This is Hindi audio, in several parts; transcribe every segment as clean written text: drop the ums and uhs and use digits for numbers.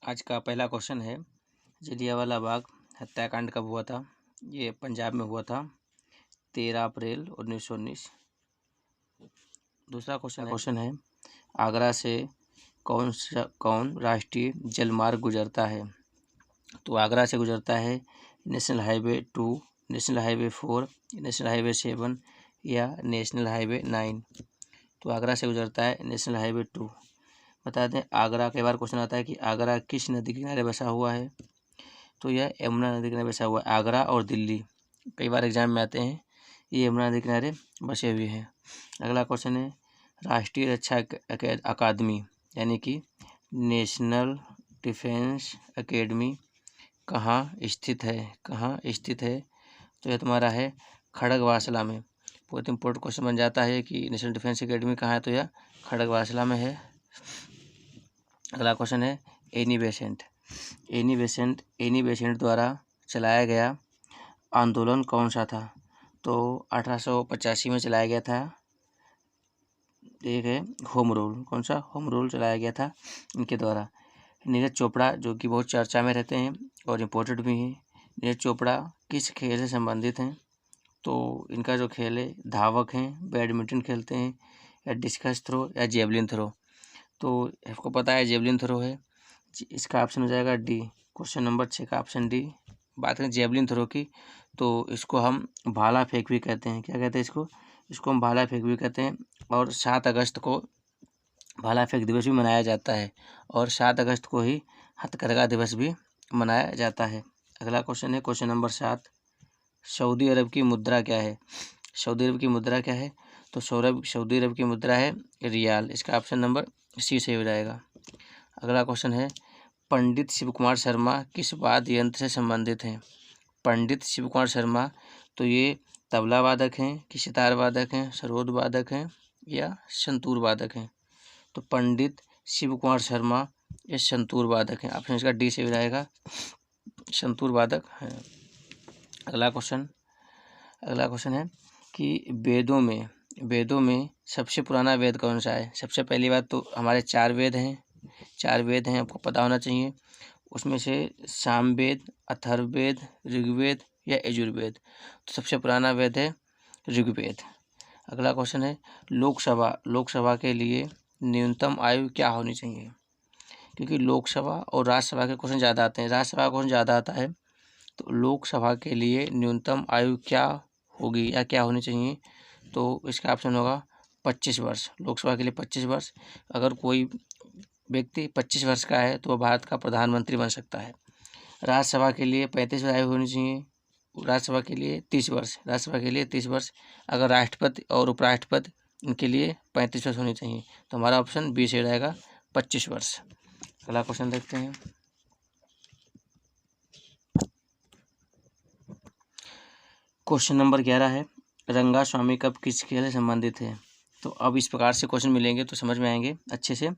आज का पहला क्वेश्चन है, जलियांवाला बाग हत्याकांड कब हुआ था? ये पंजाब में हुआ था 13 अप्रैल 1919। दूसरा क्वेश्चन है आगरा से कौन राष्ट्रीय जलमार्ग गुजरता है? तो आगरा से गुजरता है national highway 2, national highway 4, national highway 7 या नेशनल हाईवे 9। तो आगरा से गुजरता है नेशनल हाईवे 2। बता दें, आगरा कई बार क्वेश्चन आता है कि आगरा किस नदी के किनारे बसा हुआ है? तो यह यमुना नदी के किनारे बसा हुआ है। आगरा और दिल्ली कई बार एग्जाम में आते हैं, ये यमुना नदी के किनारे बसे हुए हैं। अगला क्वेश्चन है, राष्ट्रीय रक्षा अकादमी यानी कि नेशनल डिफेंस एकेडमी कहाँ स्थित है? तो यह तुम्हारा है खड़गवासला में। बहुत इंपॉर्टेंट क्वेश्चन बन जाता है कि नेशनल डिफेंस एकेडमी कहाँ है, तो यह खड़गवासला में है। अगला क्वेश्चन है, एनी बेसेंट द्वारा चलाया गया आंदोलन कौन सा था? तो 1885 में चलाया गया था। एक है होम रूल। कौन सा? होम रूल चलाया गया था इनके द्वारा। नीरज चोपड़ा जो कि बहुत चर्चा में रहते हैं और इम्पोर्टेंट भी हैं। नीरज चोपड़ा किस खेल से संबंधित हैं? तो इनका जो खेल है धावक हैं, बैडमिंटन खेलते हैं या डिस्कस थ्रो या जेवलिन थ्रो। तो आपको पता है जेवलिन थ्रो है, इसका ऑप्शन हो जाएगा डी। क्वेश्चन नंबर 6 का ऑप्शन डी। बात करें जेवलिन थ्रो की, तो इसको हम भाला फेंक भी कहते हैं। क्या कहते हैं इसको हम भाला फेंक भी कहते हैं। और 7 अगस्त को भाला फेंक दिवस भी मनाया जाता है और 7 अगस्त को ही हथकरघा दिवस भी मनाया जाता है। अगला क्वेश्चन है क्वेश्चन नंबर 7, सऊदी अरब की मुद्रा क्या है? तो सऊदी अरब की मुद्रा है रियाल। इसका ऑप्शन नंबर सी सही हो जाएगा। अगला क्वेश्चन है, पंडित शिव कुमार शर्मा किस वाद्य यंत्र से संबंधित हैं? पंडित शिव कुमार शर्मा तो ये तबला वादक हैं कि सितार वादक हैं, सरोद वादक हैं या संतूर वादक हैं? तो पंडित शिव कुमार शर्मा ये संतूर वादक हैं। ऑप्शन इसका डी से हो जाएगा, संतूर वादक हैं। अगला क्वेश्चन है कि वेदों में सबसे पुराना वेद कौन सा है? सबसे पहली बात तो हमारे 4 वेद हैं, आपको पता होना चाहिए। उसमें से सामवेद, अथर्ववेद, ऋग्वेद या यजुर्वेद। तो सबसे पुराना वेद है ऋग्वेद। अगला क्वेश्चन है, लोकसभा के लिए न्यूनतम आयु क्या होनी चाहिए? क्योंकि लोकसभा और राज्यसभा के क्वेश्चन ज़्यादा आते हैं, राज्यसभा का क्वेश्चन ज़्यादा आता है, तो लोकसभा के लिए न्यूनतम आयु क्या होगी या क्या होनी चाहिए? तो इसका ऑप्शन होगा 25 वर्ष। लोकसभा के लिए 25 वर्ष। अगर कोई व्यक्ति 25 वर्ष का है तो वह भारत का प्रधानमंत्री बन सकता है। राज्यसभा के लिए 35 वर्ष आयु होनी चाहिए। राज्यसभा के लिए 30 वर्ष। अगर राष्ट्रपति और उपराष्ट्रपति इनके लिए 35 वर्ष होनी चाहिए। तो हमारा ऑप्शन बी से रहेगा 25 वर्ष। अगला क्वेश्चन देखते हैं, क्वेश्चन नंबर 11 है, रंगास्वामी कप किस खेल से संबंधित है? तो अब इस प्रकार से क्वेश्चन मिलेंगे तो समझ में आएंगे अच्छे से।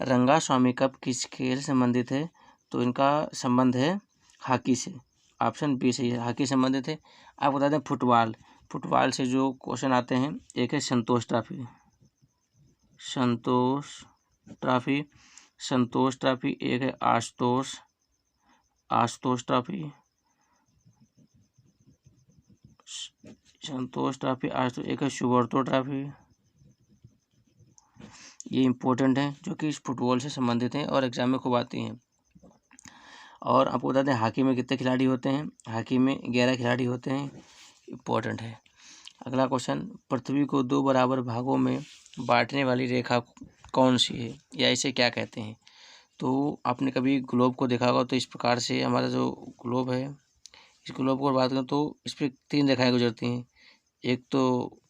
रंगास्वामी कप किस खेल से संबंधित है? तो इनका संबंध है हॉकी से। ऑप्शन बी सही है, हॉकी संबंधित है। आप बता दें फुटबॉल से जो क्वेश्चन आते हैं, एक है संतोष ट्रॉफी, एक है आशुतोष ट्रॉफी, एक है सुब्रतो ट्रॉफी। ये इम्पोर्टेंट हैं जो कि फुटबॉल से संबंधित हैं और एग्जाम में खूब आती हैं। और आपको बता दें हॉकी में कितने खिलाड़ी होते हैं? हॉकी में 11 खिलाड़ी होते हैं, इम्पोर्टेंट है। अगला क्वेश्चन, पृथ्वी को 2 बराबर भागों में बांटने वाली रेखा कौन सी है या इसे क्या कहते हैं? तो आपने कभी ग्लोब को देखा होगा, तो इस प्रकार से हमारा जो ग्लोब है, इस ग्लोब को बात करें तो इस पर 3 रेखाएँ गुजरती हैं। एक तो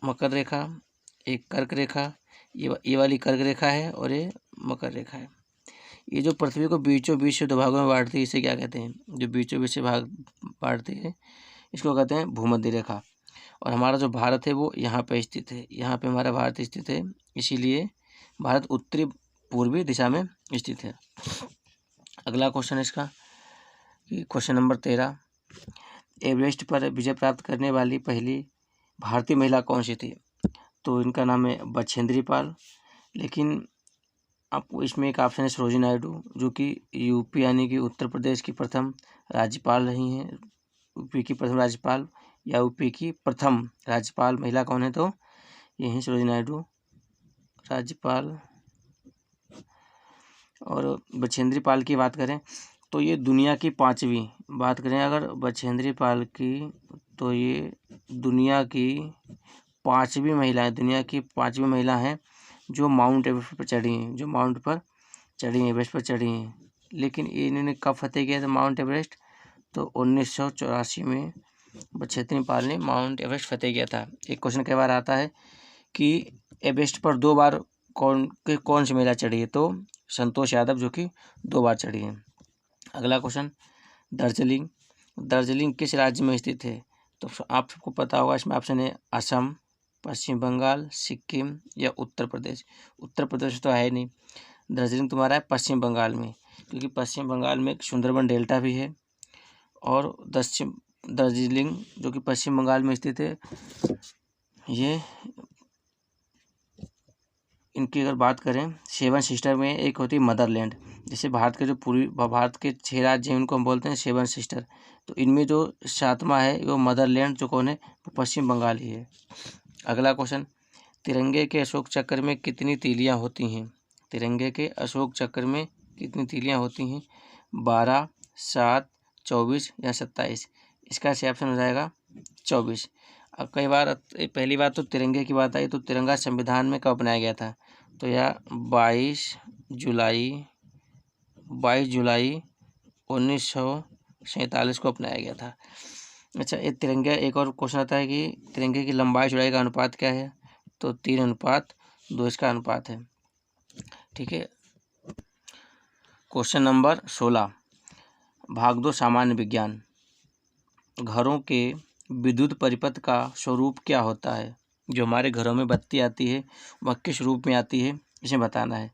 मकर रेखा, एक कर्क रेखा, ये वाली कर्क रेखा है और ये मकर रेखा है। ये जो पृथ्वी को बीचों बीच से 2 भागों में बांटती है, इसे क्या कहते हैं? जो बीचों बीच से भाग बांटती है, इसको कहते हैं भूमध्य रेखा। और हमारा जो भारत है वो यहाँ पे स्थित है, यहाँ पे हमारा भारत स्थित है, इसीलिए भारत उत्तरी पूर्वी दिशा में स्थित है। अगला क्वेश्चन इसका कि क्वेश्चन नंबर 13, एवरेस्ट पर विजय प्राप्त करने वाली पहली भारतीय महिला कौन सी थी? तो इनका नाम है बछेंद्री पाल। लेकिन आपको इसमें एक ऑप्शन है सरोजिनी नायडू, जो कि यूपी यानी कि उत्तर प्रदेश की प्रथम राज्यपाल रही हैं। यूपी की प्रथम राज्यपाल या यूपी की प्रथम राज्यपाल महिला कौन है, तो ये हैं सरोजिनी नायडू राज्यपाल। और बछेंद्री पाल की बात करें तो ये दुनिया की पांचवी, बात करें अगर बछेंद्री पाल की, तो ये दुनिया की पांचवी महिला है, दुनिया की पांचवी महिला हैं जो माउंट एवरेस्ट पर चढ़ी हैं, जो माउंट पर चढ़ी हैं, एवरेस्ट पर चढ़ी हैं। लेकिन इन्होंने कब फतेह किया था माउंट एवरेस्ट, तो 1984 में बछेंद्री पाल ने माउंट एवरेस्ट फतेह किया था। एक क्वेश्चन कई बार आता है कि एवरेस्ट पर 2 बार कौन सी महिला चढ़ी है, तो संतोष यादव, जो कि 2 बार चढ़ी है। अगला क्वेश्चन, दार्जिलिंग। दार्जिलिंग किस राज्य में स्थित है, तो आप सबको पता होगा, इसमें ऑप्शन है असम, पश्चिम बंगाल, सिक्किम या उत्तर प्रदेश। उत्तर प्रदेश तो है नहीं, दार्जिलिंग तुम्हारा है पश्चिम बंगाल में, क्योंकि पश्चिम बंगाल में एक सुंदरबन डेल्टा भी है। और दार्जिलिंग जो कि पश्चिम बंगाल में स्थित है, ये इनकी अगर बात करें 7 सिस्टर में एक होती है मदरलैंड। जैसे भारत के जो पूर्वी भारत के 6 राज्य हैं उनको हम बोलते हैं 7 सिस्टर, तो इनमें जो 7वां है वो मदरलैंड जो कौन है, वो पश्चिम बंगाल ही है। अगला क्वेश्चन, तिरंगे के अशोक चक्र में कितनी तीलियां होती हैं, तिरंगे के अशोक चक्र में कितनी तीलियां होती हैं, 12, 7, 24 या 27। इसका सही ऑप्शन हो जाएगा 24। अब कई बार पहली बात तो तिरंगे की बात आई, तो तिरंगा संविधान में कब बनाया गया था, तो यह 22 जुलाई 1947 को अपनाया गया था। अच्छा, ये तिरंगे, एक और क्वेश्चन आता है कि तिरंगे की लंबाई चौड़ाई का अनुपात क्या है, तो 3:2 इसका अनुपात है। ठीक है। क्वेश्चन नंबर 16, भाग 2 सामान्य विज्ञान। घरों के विद्युत परिपथ का स्वरूप क्या होता है, जो हमारे घरों में बत्ती आती है वह किस रूप में आती है, इसे बताना है।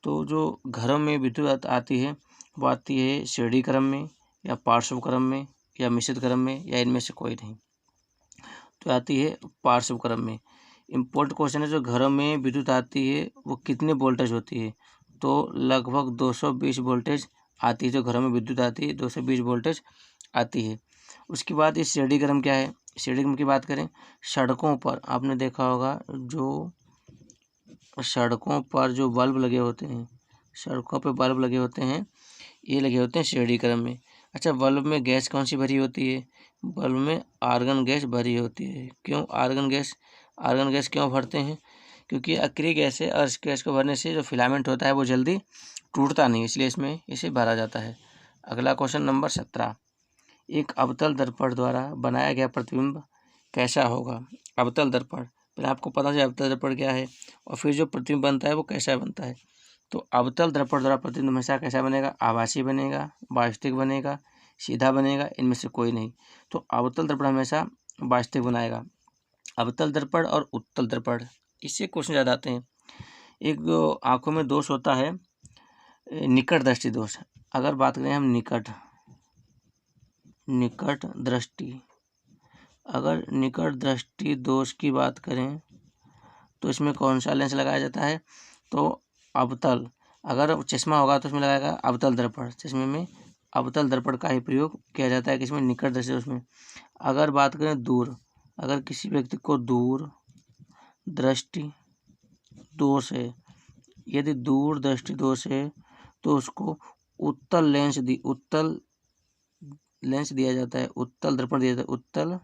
तो जो घरों में विद्युत आती है वो आती है श्रेणी क्रम में या पार्श्व क्रम में या मिश्रित क्रम में या इनमें से कोई नहीं, तो आती है पार्श्व क्रम में। इम्पोर्टेंट क्वेश्चन है, जो घरों में विद्युत आती है वो कितने वोल्टेज होती है, तो लगभग 220 वोल्टेज आती है। जो घरों में विद्युत आती है 220 वोल्टेज आती है। उसके बाद इस श्रेणी क्रम क्या है, श्रेणी क्रम की बात करें, सड़कों पर आपने देखा होगा, जो सड़कों पर जो बल्ब लगे होते हैं, सड़कों पर बल्ब लगे होते हैं, ये लगे होते हैं श्रेणी क्रम में। अच्छा, बल्ब में गैस कौन सी भरी होती है, बल्ब में आर्गन गैस भरी होती है। क्यों आर्गन गैस क्यों भरते हैं, क्योंकि अक्रिय गैस है और इस गैस को भरने से जो फिलामेंट होता है वो जल्दी टूटता नहीं, इसलिए इसमें इसे भरा जाता है। अगला क्वेश्चन नंबर 17, एक अवतल दर्पण द्वारा बनाया गया प्रतिबिंब कैसा होगा। अवतल दर्पण, पहले आपको पता चले अवतल दर्पण क्या है और फिर जो प्रतिबिंब बनता है वो कैसा बनता है। तो अवतल दर्पण द्वारा प्रतिबिंब हमेशा कैसा बनेगा, आभासी बनेगा, वास्तविक बनेगा, सीधा बनेगा, इनमें से कोई नहीं। तो अवतल दर्पण हमेशा वास्तविक बनाएगा। अवतल दर्पण और उत्तल दर्पण, इससे क्वेश्चन याद आते हैं। एक जो आँखों में दोष होता है निकट दृष्टि दोष, अगर बात करें हम निकट दृष्टि, अगर निकट दृष्टि दोष की बात करें तो इसमें कौन सा लेंस लगाया जाता है, तो अवतल। अगर चश्मा होगा तो उसमें लगाएगा अवतल दर्पण, चश्मे में अवतल दर्पण का ही प्रयोग किया जाता है किसमें, निकट दृष्टि दोष में। अगर बात करें दूर, अगर किसी व्यक्ति को दूर दृष्टि दोष है, यदि दूर दृष्टि दोष है तो उसको उत्तल लेंस दिया जाता है, उत्तल दर्पण दिया जाता है, उत्तल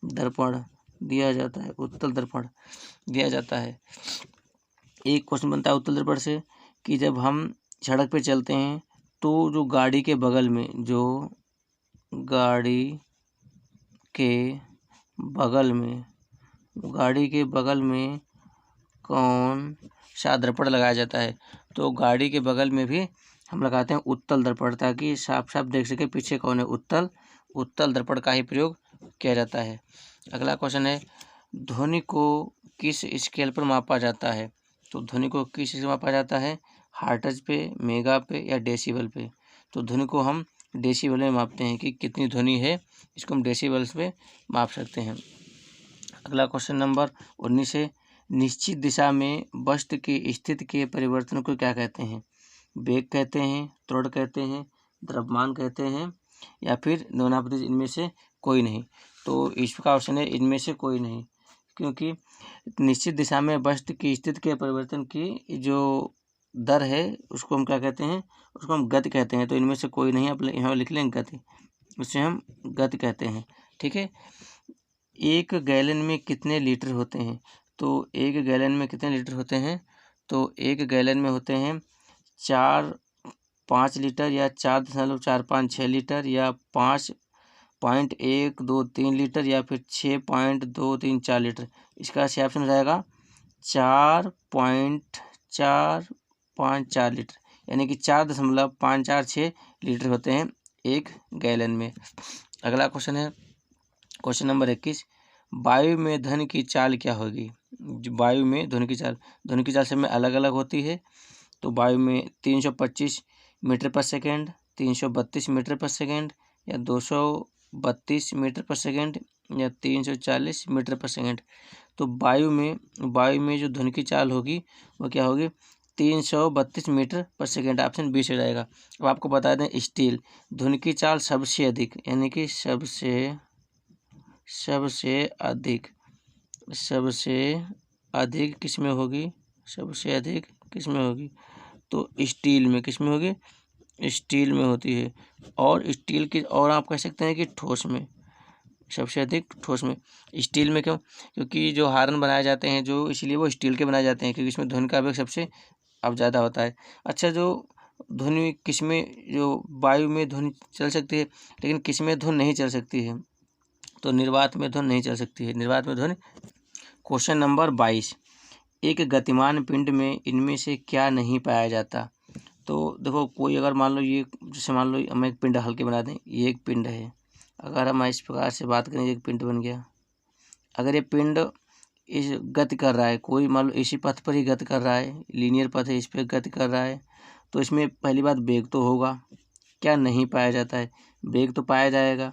दर्पण दिया जाता है, उत्तल दर्पण दिया जाता है। एक क्वेश्चन बनता है उत्तल दर्पण से कि जब हम सड़क पे चलते हैं तो जो गाड़ी के बगल में कौन सा दर्पण लगाया जाता है, तो गाड़ी के बगल में भी हम लगाते हैं उत्तल दर्पण, ताकि साफ साफ देख सके पीछे कौन है, उत्तल दर्पण का ही प्रयोग किया जाता है। अगला क्वेश्चन है, ध्वनि को किस स्केल पर मापा जाता है, तो ध्वनि को किस स्केल पर मापा जाता है, हर्ट्ज पे, मेगा पे या डेसिबल पे। तो ध्वनि को हम डेसिबल में मापते हैं कि कितनी ध्वनि है, इसको हम डेसिबल्स पे माप सकते हैं। अगला क्वेश्चन नंबर 19 है, निश्चित दिशा में वस्तु की स्थिति के परिवर्तन को क्या कहते हैं? वेग कहते हैं, त्वरण कहते हैं, द्रव्यमान कहते हैं, या फिर दोनापति इनमें से कोई नहीं। तो इसका ऑप्शन है इनमें से कोई नहीं, क्योंकि निश्चित दिशा में वस्तु की स्थिति के परिवर्तन की जो दर है उसको हम क्या कहते हैं? उसको हम गति कहते हैं। तो इनमें से कोई नहीं, आप यहाँ लिख लें गति, उसे हम गति कहते हैं। ठीक है। एक गैलन में कितने लीटर होते हैं? तो एक गैलन में कितने लीटर होते हैं? तो एक गैलन में होते हैं 4.5 लीटर या 4.456 लीटर या 5.123 लीटर या फिर 6.234 लीटर। इसका सही ऑप्शन रहेगा 4.454 लीटर, यानी कि 4.546 लीटर होते हैं एक गैलन में। अगला क्वेश्चन है क्वेश्चन नंबर 21। वायु में ध्वनि की चाल क्या होगी? वायु में ध्वनि की चाल सब में अलग अलग होती है। तो वायु में 325 मीटर पर सेकेंड, 332 मीटर पर सेकेंड या 232 मीटर पर सेकेंड या 340 मीटर पर सेकेंड। तो वायु में जो ध्वनि की चाल होगी वो क्या होगी? 332 मीटर पर सेकेंड। ऑप्शन बी से रहेगा। अब आपको बता दें स्टील ध्वनि की चाल सबसे अधिक, यानी कि सबसे अधिक किसमें होगी? सबसे अधिक किसमें होगी? तो स्टील में। किसमें होगी? स्टील में होती है। और स्टील की, और आप कह सकते हैं कि ठोस में, सबसे अधिक ठोस में। स्टील में क्यों? क्योंकि जो हार्न बनाए जाते हैं जो, इसलिए वो स्टील के बनाए जाते हैं क्योंकि इसमें ध्वनि का वेग सबसे अब ज़्यादा होता है। अच्छा, जो ध्वनि किसमें, जो वायु में ध्वनि चल सकती है लेकिन किसमें ध्वनि नहीं चल सकती है? तो निर्वात में ध्वनि नहीं चल सकती है, निर्वात में ध्वनि। Question number 22। एक गतिमान पिंड में इनमें से क्या नहीं पाया जाता? तो देखो, कोई अगर मान लो ये, जैसे मान लो हम एक पिंड हल्के बना दें, ये एक पिंड है। अगर हम इस प्रकार से बात करें, एक पिंड बन गया। अगर ये पिंड इस गति कर रहा है, कोई मान लो इसी पथ पर ही गति कर रहा है, लीनियर पथ है, इस पर गति कर रहा है, तो इसमें पहली बात वेग तो होगा। क्या नहीं पाया जाता है? वेग तो पाया जाएगा।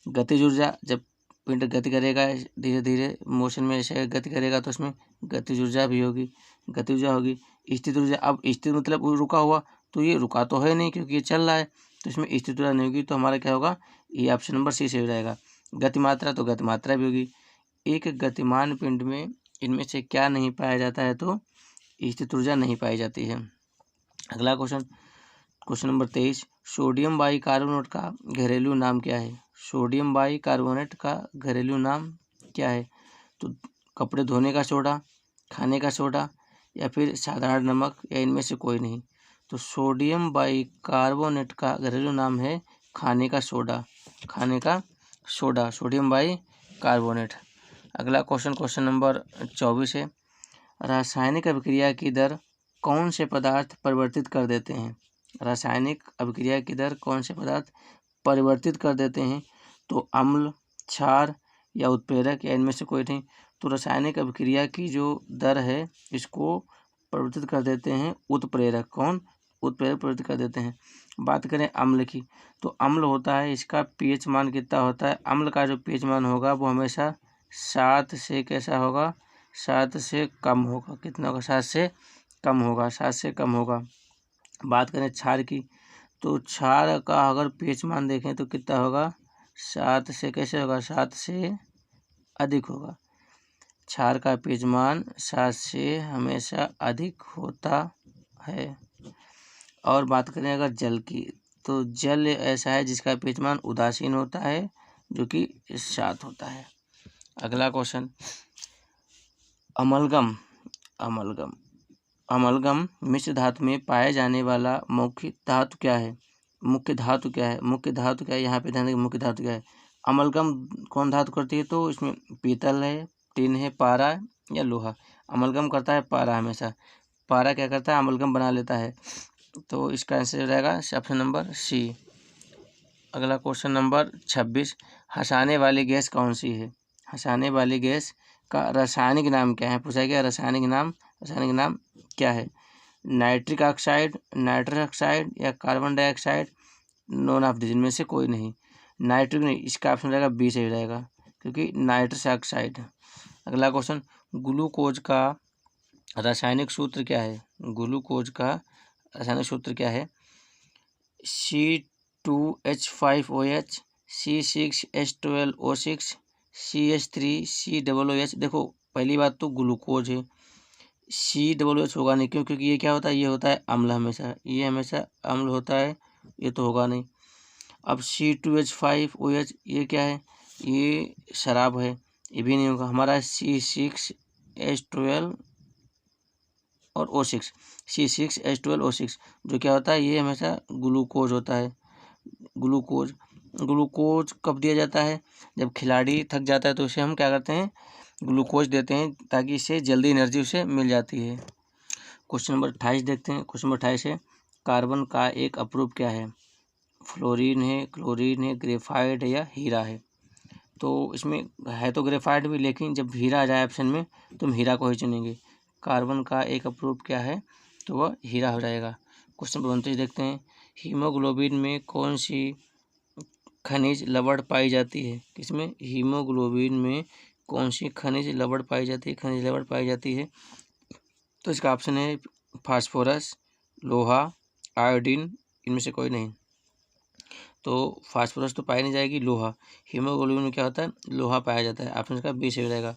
गतिज ऊर्जा, जब पिंड गति करेगा धीरे धीरे मोशन में ऐसे गति करेगा तो उसमें गतिज ऊर्जा भी होगी, गति ऊर्जा होगी। स्थित ऊर्जा, अब स्थित मतलब वो रुका हुआ, तो ये रुका तो है नहीं क्योंकि ये चल रहा है, तो इसमें स्थित ऊर्जा नहीं होगी। तो हमारा क्या होगा? ये ऑप्शन नंबर सी से हो जाएगा। गतिमात्रा, तो गतिमात्रा भी होगी। एक गतिमान पिंड में इनमें से क्या नहीं पाया जाता है? तो स्थित ऊर्जा नहीं पाई जाती है। अगला question, question number 23। Sodium bicarbonate का घरेलू नाम क्या है? सोडियम बाइकार्बोनेट का घरेलू नाम क्या है? तो कपड़े धोने का सोडा, खाने का सोडा या फिर साधारण नमक, या इनमें से कोई नहीं। तो सोडियम बाइकार्बोनेट का घरेलू नाम है खाने का सोडा, खाने का सोडा, सोडियम बाइकार्बोनेट। अगला क्वेश्चन, क्वेश्चन नंबर 24 है। रासायनिक अभिक्रिया की दर कौन से पदार्थ परिवर्तित कर देते हैं? रासायनिक अभिक्रिया की दर कौन से पदार्थ परिवर्तित कर देते हैं? तो अम्ल, क्षार या उत्प्रेरक, या इनमें से कोई नहीं। तो रासायनिक अभिक्रिया की जो दर है इसको परिवर्तित कर देते हैं उत्प्रेरक। कौन? उत्प्रेरक परिवर्तित कर देते हैं। बात करें अम्ल की, तो अम्ल होता है, इसका पीएच मान कितना होता है? अम्ल का जो पीएच मान होगा वो हमेशा 7 से कैसा होगा? 7 से कम होगा। कितना होगा? 7 से कम होगा, 7 से कम होगा। बात करें क्षार की, तो क्षार का अगर पीएच मान देखें तो कितना होगा? 7 से कैसे होगा? 7 से अधिक होगा। क्षार का पीएच मान 7 से हमेशा अधिक होता है। और बात करें अगर जल की, तो जल ऐसा है जिसका पीएच मान उदासीन होता है, जो कि 7 होता है। अगला क्वेश्चन, अमलगम मिश्र धातु में पाए जाने वाला मुख्य धातु क्या है? मुख्य धातु क्या है? मुख्य धातु क्या है? यहाँ पे ध्यान दें, मुख्य धातु क्या है? अमलगम कौन धातु करती है? तो इसमें पीतल है, टिन है, पारा या लोहा। अमलगम करता है पारा हमेशा। पारा क्या करता है? अमलगम बना लेता है। तो इसका आंसर रहेगा ऑप्शन नंबर सी। अगला क्वेश्चन नंबर 26। हंसाने वाली गैस कौन सी है? हंसाने वाली गैस का रासायनिक नाम क्या है? पूछा गया रासायनिक नाम क्या है? नाइट्रिक ऑक्साइड, नाइट्रस ऑक्साइड या carbon dioxide, none of this, इनमें से कोई नहीं। नाइट्रिक नहीं, इसका ऑप्शन रहेगा बी सही रहेगा, क्योंकि नाइट्रस ऑक्साइड। अगला क्वेश्चन, ग्लूकोज का रासायनिक सूत्र क्या है? ग्लूकोज का रासायनिक सूत्र क्या है? C2H5OH, C6H12O6, CH3COOH। देखो पहली बात तो ग्लूकोज है, COOH होगा नहीं, क्यों? क्योंकि ये क्या होता है? ये होता है अम्ल, हमेशा ये हमेशा अम्ल होता है, ये तो होगा नहीं। अब C2H5OH ये क्या है? ये शराब है, ये भी नहीं होगा। हमारा C6H12 और O6, C6H12O6 जो क्या होता है? ये हमेशा ग्लूकोज होता है। ग्लूकोज ग्लूकोज कब दिया जाता है? जब खिलाड़ी थक जाता है तो उसे हम क्या करते हैं? ग्लूकोज देते हैं, ताकि इससे जल्दी एनर्जी उसे मिल जाती है। क्वेश्चन नंबर 28 देखते हैं। क्वेश्चन नंबर 28 है, कार्बन का एक अपरूप क्या है? फ्लोरीन है, क्लोरीन है, ग्रेफाइट है या हीरा है? तो इसमें है तो ग्रेफाइट भी, लेकिन जब हीरा आ जाए ऑप्शन में तो हम हीरा को ही चुनेंगे। कार्बन का एक अपरूप क्या है? तो वह हीरा हो जाएगा। क्वेश्चन नंबर 29 देखते हैं, हीमोग्लोबिन में कौन सी खनिज लवण पाई जाती है? किसमें? हीमोग्लोबिन में कौन सी खनिज लवण पाई जाती है? खनिज लवण पाई जाती है तो इसका ऑप्शन है फास्फोरस, लोहा, आयोडीन, इनमें से कोई नहीं। तो फास्फोरस तो पाई नहीं जाएगी, लोहा। हीमोग्लोबिन में क्या होता है? लोहा पाया जाता है। ऑप्शन का बी सही हो जाएगा,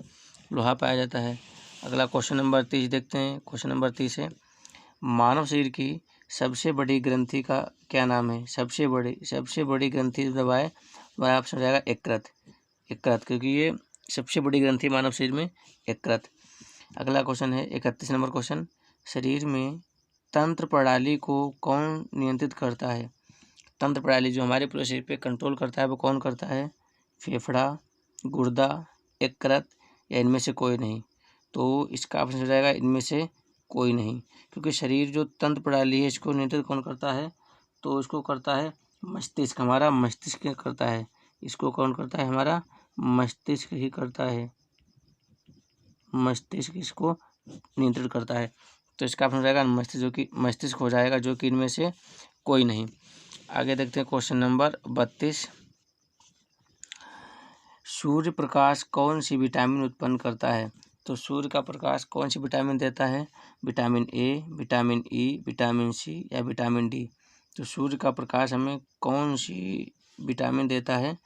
लोहा पाया जाता है। अगला क्वेश्चन नंबर 30 देखते हैं। क्वेश्चन नंबर 30 है, मानव शरीर की सबसे बड़ी ग्रंथि का क्या नाम है? सबसे बड़ी ग्रंथि दबाए वह ऑप्शन हो जाएगा यकृत। यकृत, क्योंकि ये सबसे बड़ी ग्रंथि मानव शरीर में यकृत। अगला क्वेश्चन है 31 नंबर क्वेश्चन, शरीर में तंत्र प्रणाली को कौन नियंत्रित करता है? तंत्र प्रणाली जो हमारे पूरे शरीर पे कंट्रोल करता है वो कौन करता है? फेफड़ा, गुर्दा, यकृत या इनमें से कोई नहीं? तो इसका ऑप्शन हो जाएगा इनमें से कोई नहीं, क्योंकि शरीर जो तंत्र प्रणाली है इसको नियंत्रित कौन करता है? तो इसको करता है मस्तिष्क, हमारा मस्तिष्क करता है। इसको कौन करता है? हमारा मस्तिष्क ही करता है। मस्तिष्क इसको नियंत्रित करता है। तो इसका ऑप्शन हो जाएगा मस्तिष्क, जो कि मस्तिष्क हो जाएगा, जो कि इनमें से कोई नहीं। आगे देखते हैं क्वेश्चन नंबर 32, सूर्य प्रकाश कौन सी विटामिन उत्पन्न करता है? तो सूर्य का प्रकाश कौन सी विटामिन देता है? Vitamin A, vitamin E, vitamin C या विटामिन डी? तो सूर्य का प्रकाश हमें कौन सी विटामिन देता है?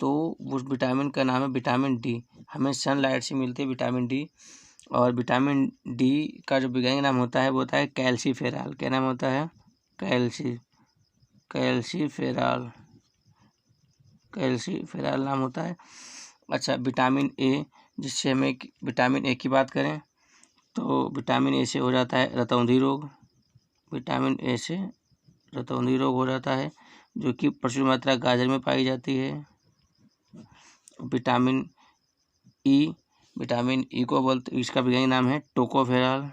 तो उस विटामिन का नाम है विटामिन डी। हमें सनलाइट से मिलती है विटामिन डी। और विटामिन डी का जो वैज्ञानिक नाम होता है वो होता है कैल्सीफेरॉल। क्या नाम होता है? कैल्सीफेरॉल नाम होता है। अच्छा, विटामिन ए, जिससे हमें विटामिन ए की बात करें तो विटामिन ए से हो जाता है रतौंधी रोग। विटामिन ए से रतौंधी रोग हो जाता है, जो कि प्रचुर मात्रा गाजर में पाई जाती है। विटामिन ई को बोलते, इसका वैज्ञानिक नाम है टोकोफेरॉल।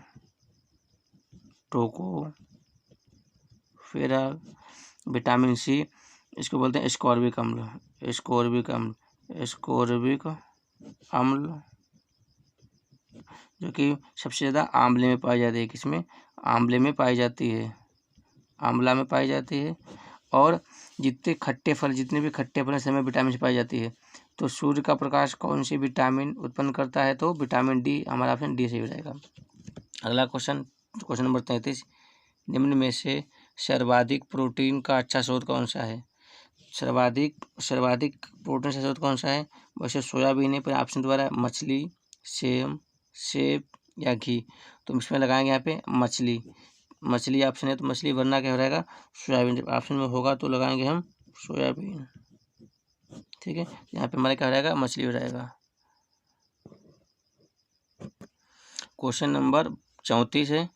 विटामिन सी, इसको बोलते हैं एस्कॉर्बिक अम्ल, जो कि सबसे ज़्यादा आंवले में पाई जाती है। किसमें? आंवले में पाई जाती है, आंवला में पाई जाती है। और जितने भी खट्टे फल समय विटामिन सी पाई जाती है। तो सूर्य का प्रकाश कौन सी विटामिन उत्पन्न करता है? तो विटामिन डी, हमारा ऑप्शन डी सही हो जाएगा। अगला क्वेश्चन नंबर 33, निम्न में से सर्वाधिक प्रोटीन का अच्छा स्रोत कौन सा है? सर्वाधिक प्रोटीन का स्रोत कौन सा है? वैसे सोयाबीन है, पर ऑप्शन द्वारा मछली, सेब या घी। तो इसमें लगाएंगे यहाँ पे मछली ऑप्शन है, तो मछली, वरना क्या हो जाएगा? सोयाबीन। जब ऑप्शन में होगा तो लगाएंगे हम सोयाबीन। ठीक है, यहाँ पे हमारा क्या हो जाएगा? मछली हो जाएगा। क्वेश्चन नंबर 34 है।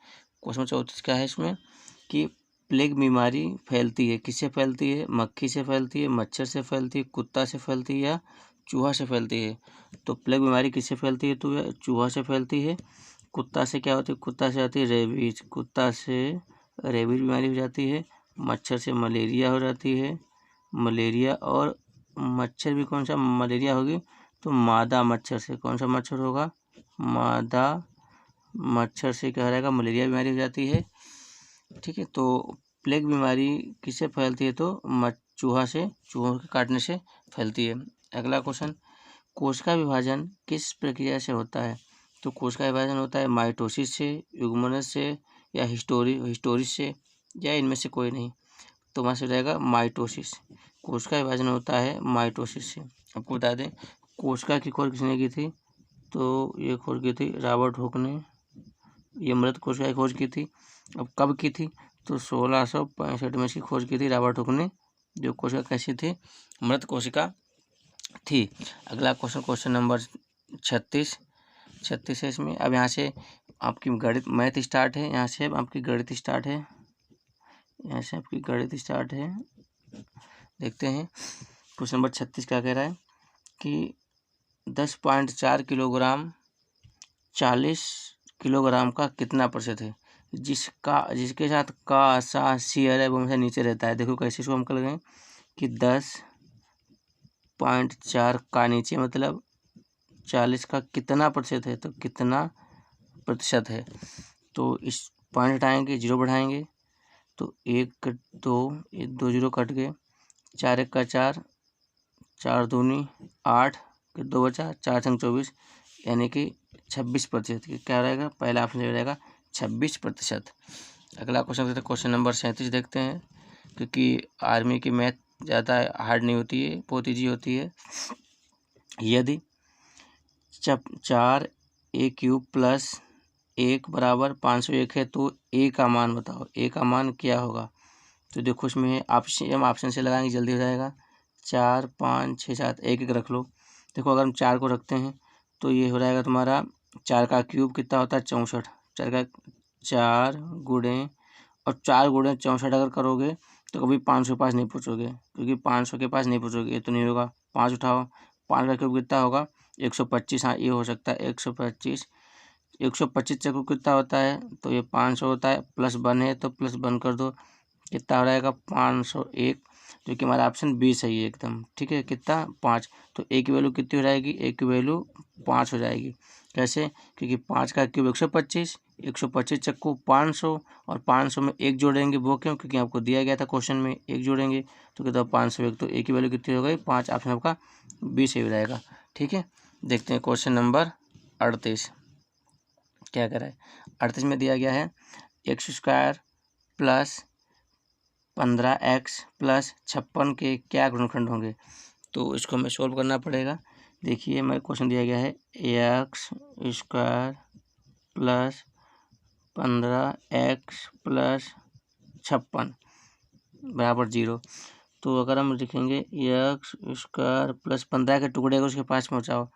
क्वेश्चन 34 क्या है इसमें कि प्लेग बीमारी फैलती है, किससे फैलती है? मक्खी से फैलती है, मच्छर से फैलती है, कुत्ता से फैलती है या चूहा से फैलती है? तो प्लेग बीमारी किससे फैलती है? तो यह चूहा से फैलती है। कुत्ता से क्या होती है? कुत्ता से आती है रेबीज, बीमारी हो जाती है। मच्छर से मलेरिया हो जाती है, और मच्छर भी कौन सा? मलेरिया होगी तो मादा मच्छर से। कौन सा मच्छर होगा? मादा मच्छर से क्या रहेगा? मलेरिया बीमारी हो जाती है। ठीक है, तो प्लेग बीमारी किससे फैलती है? तो चूहों के काटने से फैलती है। अगला क्वेश्चन, कोशिका विभाजन किस प्रक्रिया से होता है? तो कोशिका विभाजन होता है माइटोसिस से, युग्मनज से, या हिस्टोरिस से, या इनमें से कोई नहीं। तो वहाँ से हो जाएगा माइटोसिस। कोशिका विभाजन होता है माइटोसिस से। आपको बता दें कोशिका की खोज किसने की थी, तो ये खोज की थी रॉबर्ट हुक ने। ये मृत कोशिका की खोज की थी। अब कब की थी, तो 1665 में इसकी खोज की थी रॉबर्ट हुक ने। जो कोशिका कैसी थी, मृत कोशिका थी। अगला क्वेश्चन नंबर 36 है इसमें। अब यहाँ से आपकी गणित मैथ स्टार्ट है, यहाँ से आपकी गणित स्टार्ट है, यहाँ से आपकी गणित स्टार्ट है। देखते हैं क्वेश्चन नंबर 36 क्या कह रहा है कि 10.4 किलोग्राम 40 किलोग्राम का कितना प्रतिशत है, जिसके साथ का, सा, सी है वो हमेशा नीचे रहता है। देखो कैसे इसको हम कर गए कि 10.4 का नीचे मतलब 40 का कितना प्रतिशत है, तो कितना प्रतिशत है। तो इस पॉइंट हटाएंगे, 0 बढ़ाएंगे, तो 1 2 जीरो कट गए, 4 1 का 4, 4 दूनी 8, 2 बचा, 4 छंग 24, यानी कि 26%। क्या रहेगा, पहला ऑप्शन हो जाएगा 26%। अगला क्वेश्चन देखते हैं, क्वेश्चन नंबर 37 देखते हैं, क्योंकि आर्मी की मैथ ज़्यादा हार्ड नहीं होती है, बहुत ईजी होती है। यदि 4a³ + 1 = 501 है तो a का मान बताओ, a का मान क्या होगा। तो देखो इसमें ऑप्शन से लगाएंगे जल्दी हो जाएगा। 4 5 6 7 1 1 रख लो। देखो अगर हम 4 को रखते हैं तो ये हो जाएगा तुम्हारा 4 का क्यूब कितना होता है 64, 4 का 4 गुणे और 4 गुणे 64 अगर करोगे तो कभी 500 के पास नहीं पहुँचोगे, क्योंकि 500 के पास नहीं पहुँचोगे, ये तो नहीं होगा। 5 उठाओ, 5 का क्यूब कितना होगा 125। हाँ ये हो सकता है 125। 125 चक्कू कितना होता है, तो ये 500 होता है, +1 है तो +1 कर दो, कितना हो जाएगा 501, जो कि हमारा ऑप्शन बी सही है एकदम। ठीक है, कितना 5, तो ए की वैल्यू कितनी हो जाएगी, ए की वैल्यू 5 हो जाएगी। कैसे, क्योंकि 5 का क्यूब 125, 125 चक्कू 500, और 500 में 1 जोड़ेंगे, वो क्यों, क्योंकि आपको दिया गया था क्वेश्चन में 1 जोड़ेंगे, तो कितना 501, तो ए की वैल्यू कितनी हो गई 5, ऑप्शन आपका बी सही हो जाएगा। ठीक है, देखते हैं क्वेश्चन नंबर 38 क्या कर रहा है। 38 में दिया गया है x² + 15x + 56 के क्या गुणनखंड होंगे। तो इसको हमें सोल्व करना पड़ेगा। देखिए हमारे क्वेश्चन दिया गया है x² + 15x + 56 = 0। तो अगर हम लिखेंगे x² + 15 के टुकड़े को उसके पास पहुँचाओ,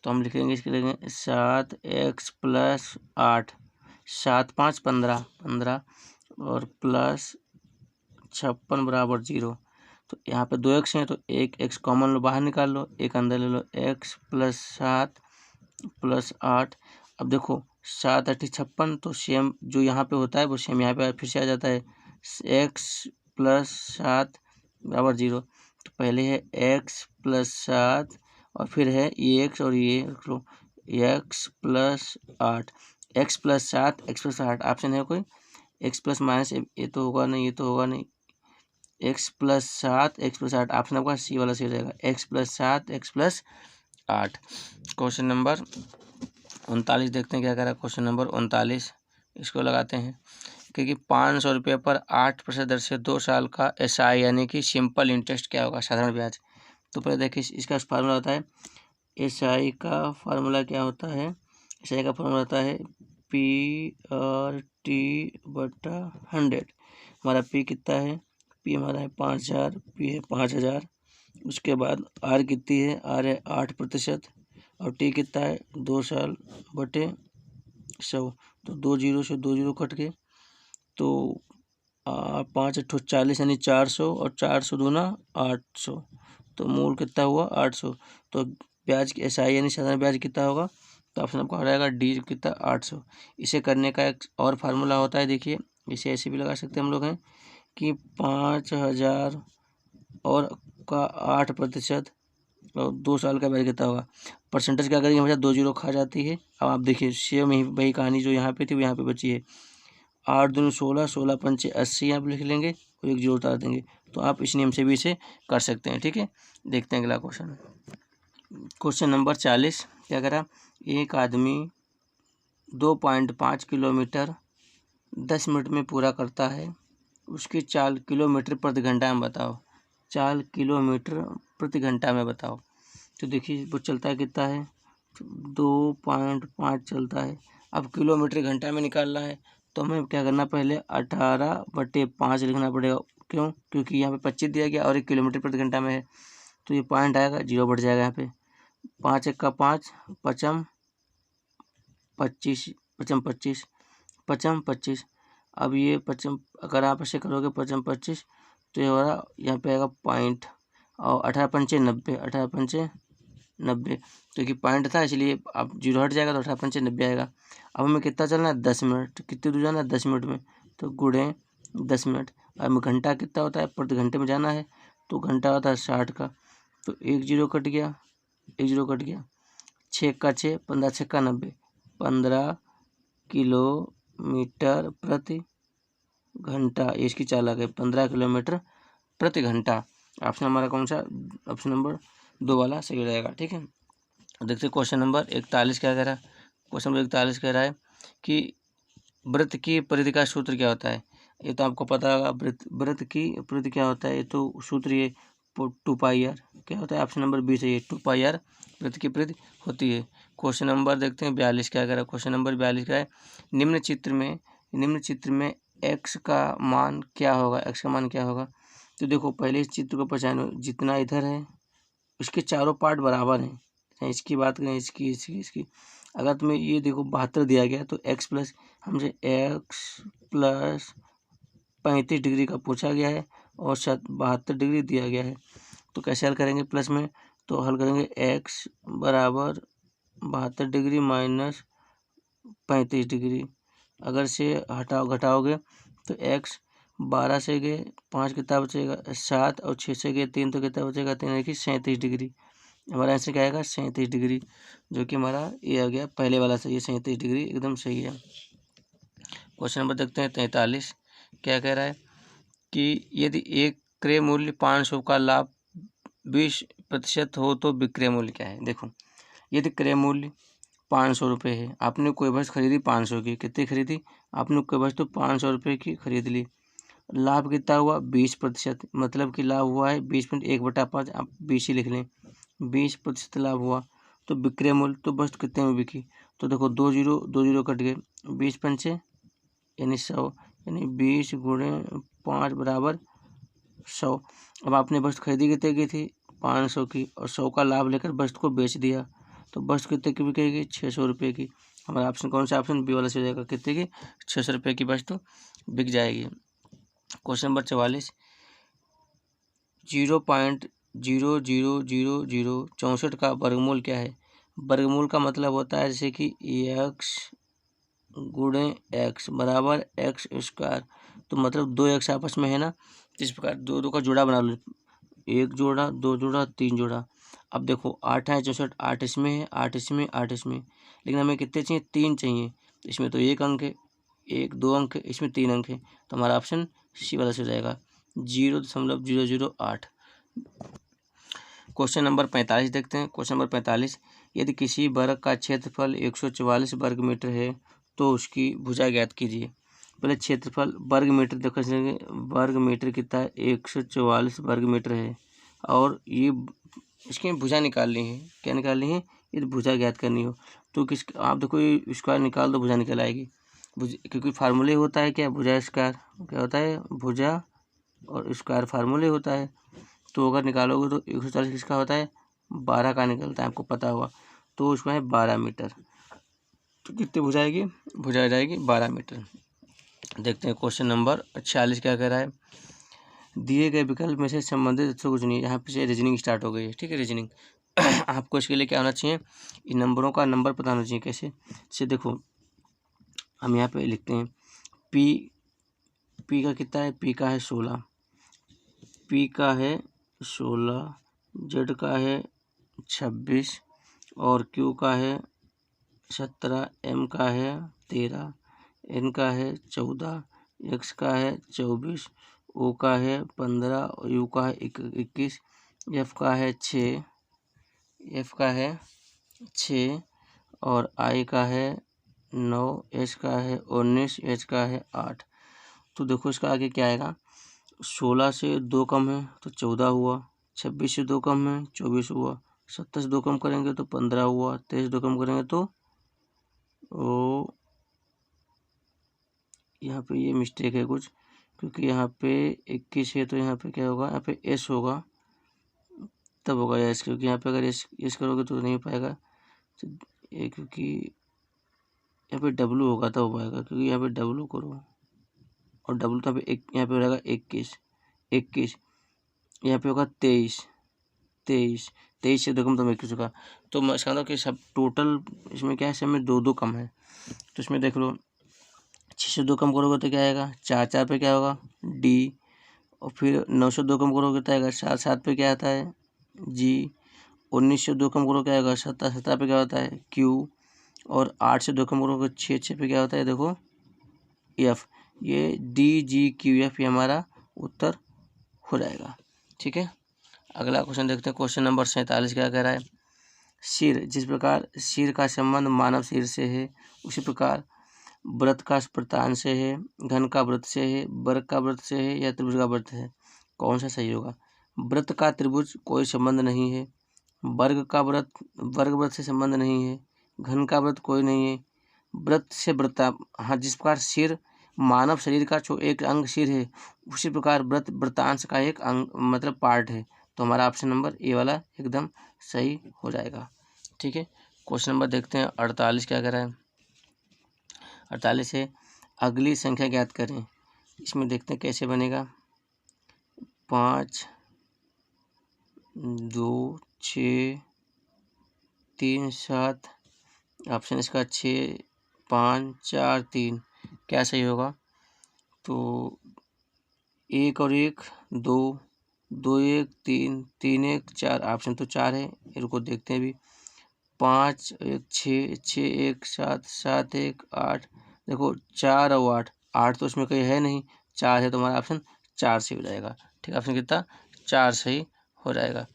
तो हम लिखेंगे इसके लिए 7x + 8, 7 5 15 और प्लस 56 = 0। तो यहाँ पे 2 x हैं तो एक x कॉमन लो, बाहर निकाल लो, एक अंदर ले लो, x + 7 + 8। अब देखो 7 8 56, तो सेम जो यहाँ पे होता है वो सेम यहाँ पे फिर से आ जाता है, x + 7 = 0। तो पहले है x + 7 और फिर है ये x और ये रख लो, x + 8, x + 7 x + 8 ऑप्शन है कोई, x ± ये तो होगा नहीं, ये तो होगा नहीं, x + 7 x + 8 ऑप्शन आपका सी वाला सही हो जाएगा, x + 7 x + 8। क्वेश्चन नंबर 39 देखते हैं क्या कह रहा है। क्वेश्चन नंबर 39 इसको लगाते हैं, क्योंकि 500 रुपये पर 8% दर से 2 साल का SI यानी कि सिंपल इंटरेस्ट क्या होगा, साधारण ब्याज। तो पहले देखिए इसका फार्मूला होता है, SI का फार्मूला क्या होता है, SI का फार्मूला होता है PRT/100। हमारा P कितना है, P हमारा है 5000, P है 5000। उसके बाद R कितनी है, R है 8% और T कितना है 2 साल बटे 100। तो 2 0 से 2 0 कट गए, तो 5 8 40 यानी 400 और 400 दूना 800, तो मूल कितना हुआ 800। तो ब्याज की SI यानी साधारण ब्याज कितना होगा, तो ऑप्शन आपका हो जाएगा डी कितना 800। इसे करने का एक और फार्मूला होता है, देखिए इसे ऐसे भी लगा सकते हैं हम लोग हैं कि 5000 और का 8% और 2 साल का ब्याज कितना होगा। परसेंटेज क्या करेंगे, हमेशा 2 0 खा जाती है। अब आप देखिए सेम ही वही कहानी जो यहाँ पे थी वो यहाँ पे बची है। 8 दूनी 16, 16 पंचे 80 यहाँ पे लिख लेंगे और 1 0 उतार देंगे। तो आप इस नियम से भी इसे कर सकते हैं। ठीक है, देखते हैं अगला क्वेश्चन। क्वेश्चन नंबर 40 क्या करा, एक आदमी 2.5 किलोमीटर 10 मिनट में पूरा करता है, उसकी चाल किलोमीटर प्रति घंटा में बताओ। चाल किलोमीटर प्रति घंटा में बताओ। तो देखिए वो चलता है कितना है, 2.5 चलता है। अब किलोमीटर घंटा में निकालना है तो हमें क्या करना, पहले 18/5 लिखना पड़ेगा। क्यों? क्योंकि यहाँ पे 25 दिया गया और 1 किलोमीटर प्रति घंटा में है, तो ये पॉइंट आएगा, 0 बढ़ जाएगा यहाँ पे। 5 1 5, पचम 25, पचम 25, पचम 25। अब ये पचम अगर आप ऐसे करोगे पचम 25 तो ये हो रहा, यहाँ पे आएगा पॉइंट, और 18×5 90, 18×5 90, क्योंकि पॉइंट था इसलिए अब 0 हट जाएगा तो 18×5 90 आएगा। अब हमें कितना चलना है, 10 मिनट। कितनी दूर जाना है, 10 मिनट में, तो गुणे 10 मिनट। अब घंटा कितना होता है, प्रति घंटे में जाना है तो घंटा होता है 60 का, तो 1 0 कट गया, 1 0 कट गया। 6 का 6, 15 6 का 90, 15 किलोमीटर प्रति घंटा, इसकी चाल आ गई 15 किलोमीटर प्रति घंटा। ऑप्शन हमारा कौन सा, ऑप्शन नंबर 2 वाला सही रहेगा। ठीक है, देखते हैं क्वेश्चन नंबर 41 क्या कह रहा है। क्वेश्चन नंबर 41 कह रहा है कि वृत्त की परिधि का सूत्र क्या होता है। ये तो आपको पता होगा, वृत्त की परिधि क्या होता है, ये तो सूत्र ये 2πr क्या होता है, ऑप्शन नंबर 20 है ये, 2πr वृत्त की परिधि होती है। क्वेश्चन नंबर देखते हैं 42 क्या कह रहा है। क्वेश्चन नंबर 42 क्या है, निम्न चित्र में x का मान क्या होगा, x का मान क्या होगा। तो देखो पहले इस चित्र को पहचानो, जितना इधर है उसके चारों पार्ट बराबर हैं। इसकी बात करें, इसकी अगर तुम्हें ये देखो 72 दिया गया तो x प्लस हमसे x प्लस 35 डिग्री का पूछा गया है और 72 डिग्री दिया गया है, तो कैसे हल करेंगे प्लस में, तो हल करेंगे x बराबर 72 डिग्री माइनस 35 डिग्री। अगर से घटाओगे तो x 12 से गए 5 कितना बचेगा 7, और 6 से गए 3 तो कितना बचेगा 3, यानी कि 37 डिग्री। हमारा आंसर क्या आएगा, 37 डिग्री, जो कि हमारा ये आ गया पहले वाला सही है, 37 डिग्री एकदम सही है। क्वेश्चन नंबर देखते हैं 43 क्या कह रहा है कि यदि एक क्रय मूल्य 500 का लाभ 20% हो तो विक्रय मूल्य क्या है। देखो यदि क्रय मूल्य 500 रुपये है, आपने कोई वस्तु खरीदी 500 की, कितनी खरीदी, आपने कोई वस्तु 500 रुपये की खरीद ली, लाभ कितना हुआ 20%, मतलब कि लाभ हुआ है 20%, 1/5 आप 20 ही लिख लें, 20% लाभ हुआ। तो विक्रय मूल्य तो वस्तु कितने में बिकी, तो देखो 2 0 कट गए, 20 पंचे यानी 100, यानी 20 गुणे 5 बराबर 100। अब आपने वस्तु खरीदी कितने की थी 500 की, और 100 का लाभ लेकर वस्तु को बेच दिया, तो वस्तु कितने की बिकेगी 600 रुपये की। हमारा ऑप्शन कौन सा, ऑप्शन बी वाला से हो जाएगा, कितने की 600 रुपये की वस्तु बिक जाएगी। क्वेश्चन नंबर 44, 0.00064 का वर्गमूल क्या है। वर्गमूल का मतलब होता है जैसे कि x गुणे x बराबर x स्क्वायर, तो मतलब 2x आपस में है ना, इस प्रकार 2 का जोड़ा बना लो, 1 जोड़ा 2 जोड़ा 3 जोड़ा। अब देखो 8 है 64, 8 इसमें है, 8 इसमें, 8 इसमें, लेकिन हमें कितने चाहिए 3 चाहिए, इसमें तो 1 अंक है, 1 2 अंक है, इसमें 3 अंक है, तो हमारा ऑप्शन सी वाला से हो जाएगा 0.008। क्वेश्चन नंबर 45 देखते हैं। क्वेश्चन नंबर 45, यदि किसी वर्ग का क्षेत्रफल 144 वर्ग मीटर है तो उसकी भुजा ज्ञात कीजिए। पहले क्षेत्रफल वर्ग मीटर देखो, वर्ग मीटर कितना है 144 वर्ग मीटर है, और ये इसकी भुजा निकालनी है, क्या निकालनी है, यदि भुजा ज्ञात करनी हो तो किस, आप देखो ये स्क्वायर निकाल दो भुजा निकल आएगी, क्योंकि फार्मूले होता है क्या, भुजा स्क्वायर क्या होता है, भुजा और स्क्वायर फार्मूले होता है। तो अगर निकालोगे तो 140 किसका होता है 12 का निकलता है, आपको पता होगा, तो उसमें है 12 मीटर, तो कितनी भुजा आएगी, भुजा आ जाएगी 12 मीटर। देखते हैं क्वेश्चन नंबर 46 क्या कह रहा है, दिए गए विकल्प में से संबंधित उत्तर को चुनिए। यहाँ पे से रीजनिंग स्टार्ट हो गई है, ठीक है रीजनिंग आपको इसके लिए क्या होना चाहिए, इन नंबरों का नंबर पता होना चाहिए। कैसे से देखो, हम यहाँ पे लिखते हैं पी का कितना है, पी का है 16, पी का है 16, जेड का है 26, और क्यू का है 17, एम का है 13, एन का है 14, एक्स का है 24, ओ का है 15, और यू का है 21, एफ का है 6, और आई का है 9, एच का है 19, एच का है 8। तो देखो इसका आगे क्या आएगा, 16 से 2 कम है तो 14 हुआ, 26 से 2 कम है 24 हुआ, 27 से 2 कम करेंगे तो 15 हुआ, 23 से 2 कम करेंगे तो ओ यहाँ पे ये मिस्टेक है कुछ, क्योंकि यहाँ पे 21 है तो यहाँ पे क्या होगा, यहाँ पे एस होगा तब होगा एस, क्योंकि यहाँ पे अगर एस करोगे तो नहीं हो पाएगा। तो ये क्योंकि यहाँ पे डब्लू होगा तब हो पाएगा, क्योंकि यहाँ पे डब्लू करो और डब्लू तो यहाँ पे रहेगा 21, यहाँ पे होगा 23 से 2 कम तो 21 होगा। तो मैं इसका मतलब कि सब टोटल इसमें क्या है, सब में 2 कम है। तो इसमें देख लो 6 से 2 कम करोगे तो क्या आएगा, 4 पे क्या होगा डी, और फिर 9 से 2 कम करोगे तो आएगा 7 पे क्या आता है जी, 19 से 2 कम करोगे क्या आएगा 17 पे क्या होता है क्यू, और 8 से 2 कम करोगे 6 पे क्या होता है देखो एफ। ये डी जी क्यू एफ ये हमारा उत्तर हो जाएगा। ठीक है, अगला क्वेश्चन देखते हैं। क्वेश्चन नंबर 47 क्या कह रहा है, सिर, जिस प्रकार सिर का संबंध मानव सिर से है उसी प्रकार व्रत का प्रतान से है, घन का व्रत से है, वर्ग का व्रत से है या त्रिभुज का व्रत से है, कौन सा सही होगा। व्रत का त्रिभुज कोई संबंध नहीं है, वर्ग व्रत से संबंध नहीं है, घन का व्रत कोई नहीं है, व्रत से व्रता, हाँ जिस प्रकार सिर मानव शरीर का जो एक अंग सिर है उसी प्रकार व्रतांश का एक अंग मतलब पार्ट है। तो हमारा ऑप्शन नंबर ए वाला एकदम सही हो जाएगा। ठीक है, क्वेश्चन नंबर देखते हैं 48 क्या कह रहा है। 48 है, अगली संख्या ज्ञात करें। इसमें देखते हैं कैसे बनेगा, 5, 2, 6, 3, 7, ऑप्शन इसका 6, 5, 4, 3 क्या सही होगा। तो 1 और 1 2, 2 1 3, 3 1 4, ऑप्शन तो 4 है, इनको देखते हैं भी। 5 1 6, 6 1 7, 7 1 8, देखो 4 और 8 तो इसमें कहीं है नहीं, 4 है तो हमारा ऑप्शन 4 सही हो जाएगा। ठीक है, ऑप्शन कितना 4 सही हो जाएगा।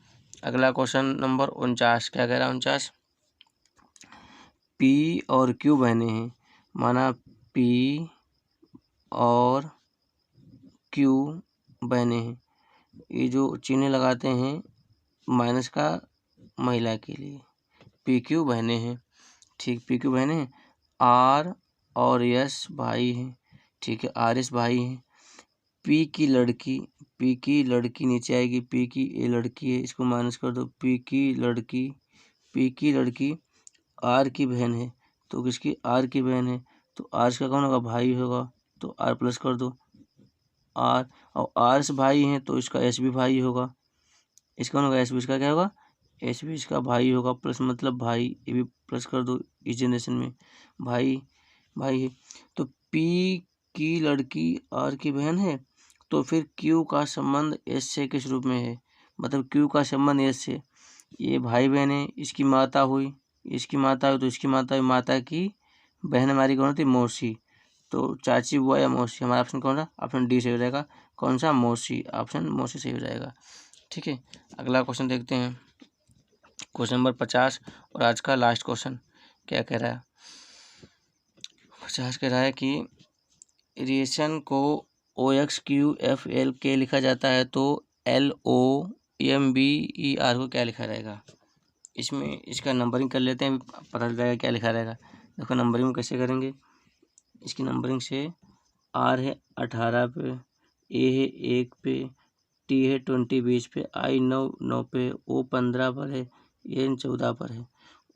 अगला क्वेश्चन नंबर 49 क्या कह रहा है, 49, पी और क्यू बहने हैं, माना पी और क्यू बहने हैं, ये जो चिन्ह लगाते हैं माइनस का महिला के लिए, पी क्यू बहने हैं। ठीक, पी क्यू बहने हैं, आर और एस भाई हैं। ठीक है, आर एस भाई हैं। पी की लड़की नीचे आएगी, पी की ये लड़की है, इसको माइनस कर दो, पी की लड़की आर की बहन है, तो किसकी आर की बहन है, तो आर का कौन होगा भाई होगा, तो आर प्लस कर दो आर, और आर से भाई हैं तो इसका एस भी भाई होगा, इसका कौन होगा एस भी, इसका क्या होगा एस भी इसका भाई होगा, प्लस मतलब भाई, ये भी प्लस कर दो इस जनरेशन में भाई है। तो पी की लड़की आर की बहन है, तो फिर क्यू का संबंध एस से किस रूप में है, मतलब क्यू का संबंध एस से, ये भाई बहन है, इसकी माता हुई तो इसकी माता हुई, माता की बहन हमारी कौन होती मौसी, तो चाची बुआ या मौसी, हमारा ऑप्शन कौन सा, ऑप्शन डी सही हो जाएगा। कौन सा मौसी, ऑप्शन मौसी सही हो जाएगा। ठीक है, अगला क्वेश्चन देखते हैं। क्वेश्चन नंबर 50 और आज का लास्ट क्वेश्चन क्या कह रहा है। 50 कह रहा है कि रिएक्शन को OXQFL लिखा जाता है तो LOMBER को क्या लिखा रहेगा। इसमें इसका नंबरिंग कर लेते हैं, पता चल जाएगा क्या लिखा रहेगा। देखो नंबरिंग कैसे करेंगे, इसकी नंबरिंग से R है 18 पे, A है 1 पे, T है 20 20 पे, I 9 पे, O 15 पर है, N 14 पर है,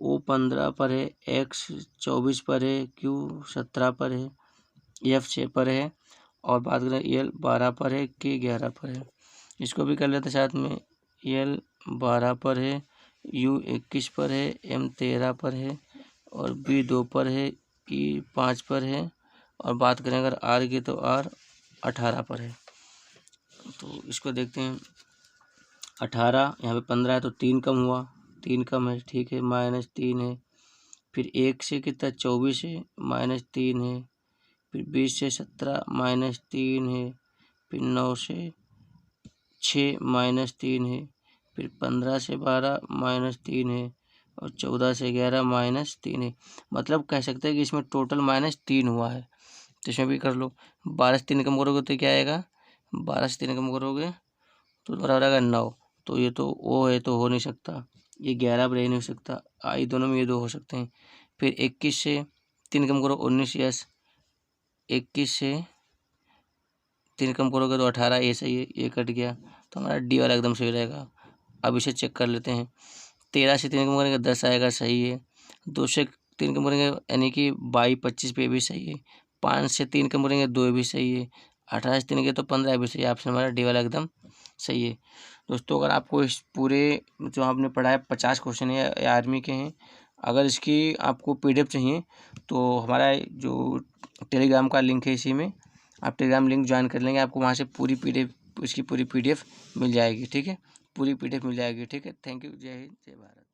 O 15 पर है, X 24 पर है, Q 17 पर है, F 6 पर है, और बात करें L 12 पर है, K 11 पर है। इसको भी कर लेते साथ में, L 12 पर है, U 21 पर है, M 13 पर है, और B 2 पर है, E 5 पर है, और बात करें अगर R की तो R 18 पर है। तो इसको देखते हैं, 18 यहाँ पे 15 है तो 3 कम हुआ, 3 कम है, ठीक है, -3 है। फिर 1 से कितना 24 है, -3 है। फिर 20 से 17 -3 है। फिर 9 से 6 -3 है। फिर 15 से 12 -3 है। और 14 से 11 -3 है, मतलब कह सकते हैं कि इसमें टोटल -3 हुआ है। तो इसमें भी कर लो। 12 से 3 कम करोगे तो क्या आएगा, 12 से 3 कम करोगे तो बराबर आएगा 9। तो ये तो ओ है तो हो नहीं सकता, ये 11 पर नहीं हो सकता, आई दोनों में ये 2 हो सकते हैं। फिर 21 से 3 कम करो 19, यस। 21 से 3 कम करोगे तो 18, ये सही है, ये कट गया, तो हमारा डी वाला एकदम सही रहेगा। अब इसे चेक कर लेते हैं। 13 से 3 कम करेंगे 10 आएगा, सही है। 2 से 3 कम करेंगे यानी कि 22-25 पे भी सही है। 5 से 3 कम करेंगे 2 भी सही है। 18 से 3 के तो 15 भी सही है। ऑप्शन हमारा डी वाला एकदम सही है। दोस्तों अगर आपको इस पूरे जो आपने पढ़ा है 50 क्वेश्चन है ये आर्मी के हैं, अगर इसकी आपको PDF चाहिए तो हमारा जो टेलीग्राम का लिंक है इसी में, आप टेलीग्राम लिंक ज्वाइन कर लेंगे, आपको वहाँ से पूरी PDF, इसकी पूरी PDF मिल जाएगी, ठीक है, पूरी PDF मिल जाएगी, ठीक है। थैंक यू, जय हिंद, जय भारत।